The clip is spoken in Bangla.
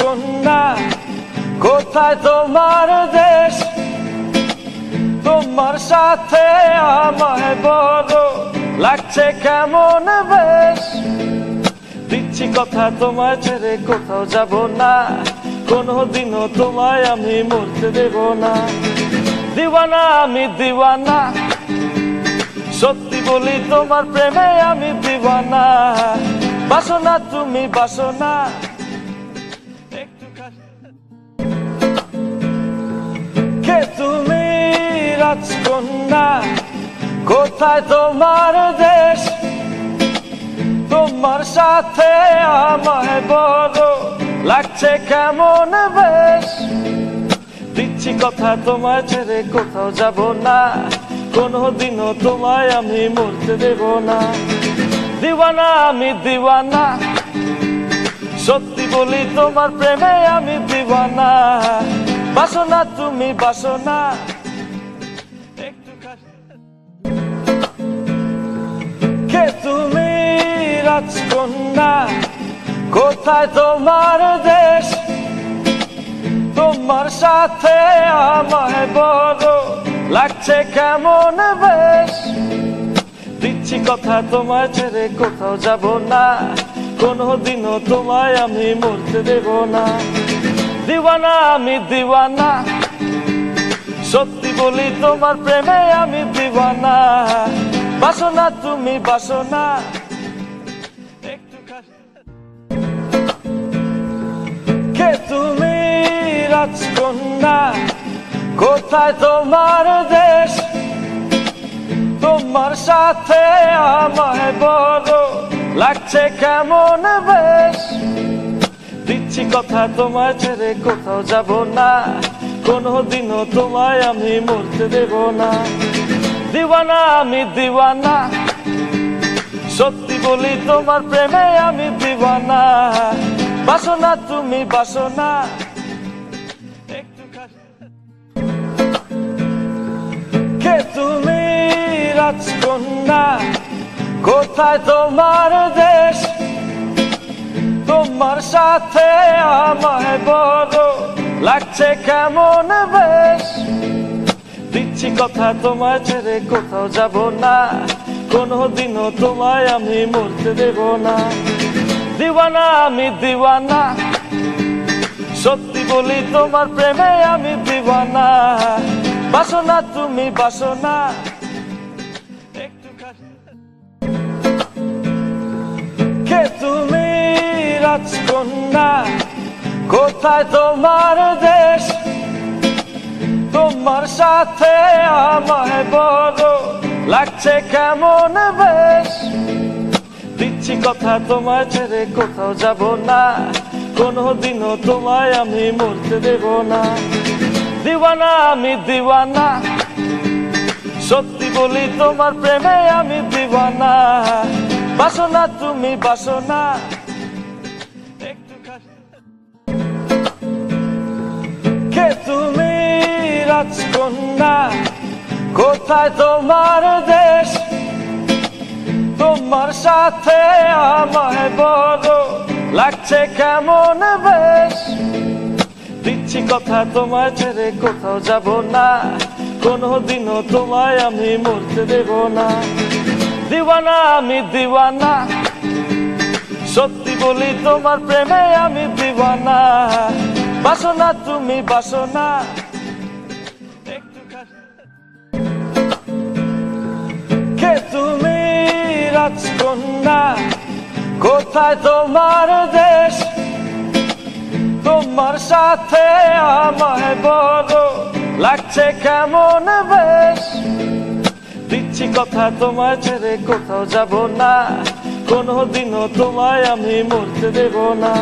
রাজকন্যা, কোথায় তোমার দেশ? তোমার সাথে আমায় বড় লাগছে কেমন বেশ। দিচ্ছি কথা তোমায় ছেড়ে কোথাও যাব না, কোনোদিনও তোমায় আমি মরতে দেব না। দিওয়ানা আমি দিওয়ানা, সত্যি বলি তোমার প্রেমে আমি দিওয়ানা। বাসনা তুমি বাসনা, কে তুমি রাজকন্যা, কোথায় তোমার দেশ? তোমার সাথে আমায় বড় লাগছে কেমন বেশ। দিচ্ছি কথা তোমায় ছেড়ে কোথাও যাব না, কোনোদিনও তোমায় আমি মরতে দেব না। দিওয়ানা আমি দিওয়ানা, সত্যি বলি তোমার প্রেমে আমি দিওয়ানা। বাসনা তুমি বাসনা, কে তুমি রাজকন্যা, কোথায় তোমার দেশ? তোমার সাথে আমায় বড় লাগছে কেমন বেশ। দিচ্ছি কথা তোমায় ছেড়ে কোথাও যাব না, কোনোদিনও তোমায় আমি মরতে দেব না। দিওয়ানা আমি দিওয়ানা, সত্যি বলি তোমার প্রেমে আমি দিওয়ানা। বাসনা তুমি বাসনা, কে তুমি রাজকন্যা, কোথায় তোমার দেশ? তোমার সাথে আমায় বড় লাগছে কেমন বেশ। দিচ্ছি কথা তোমায় ছেড়ে কোথাও যাব না, কোনোদিনও তোমায় আমি মরতে দেব না। দিওয়ানা আমি দিওয়ানা, সত্যি বলি তোমার প্রেমে আমি দিওয়ানা। বাসনা তুমি বাসনা, কে তুমি রাজকন্যা, কোথায় তোমার দেশ? তোমার সাথে আমায় বড় লাগছে কেমন বেশ। দিচ্ছি কথা তোমায় ছেড়ে কোথাও যাব না, কোনোদিনও তোমায় আমি মরতে দেব না। দিওয়ানা আমি দিওয়ানা, সত্যি বলি তোমার প্রেমে আমি দিওয়ানা। বাসনা তুমি বাসনা, কে তুমি রাজকন্যা, কোথায় তোমার দেশ? তোমার সাথে আমায় বড় লাগছে কেমন বেশ। দিচ্ছি কথা তোমায় ছেড়ে কোথাও যাব না, কোনোদিনও তোমায় আমি মরতে দেব না। দিওয়ানা আমি দিওয়ানা, সত্যি বলি তোমার প্রেমে আমি দিওয়ানা। বাসনা তুমি বাসনা, কে তুমি রাজকন্যা, কোথায় তোমার দেশ? তোমার সাথে আমায় বড় লাগছে কেমন বেশ। দিচ্ছি কথা তোমায় ছেড়ে কোথাও যাব না, কোনোদিনও তোমায় আমি মরতে দেব না। দিওয়ানা আমি দিওয়ানা, সত্যি বলি তোমার প্রেমে আমি দিওয়ানা। বাসনা তুমি বাসনা, কে তুমি রাজকন্যা, কোথায় তোমার দেশ? তোমার সাথে আমায় বড় লাগছে কেমন বেশ। দিচ্ছি কথা তোমায় ছেড়ে কোথাও যাব না, কোনোদিনও তোমায় আমি মরতে দেব না।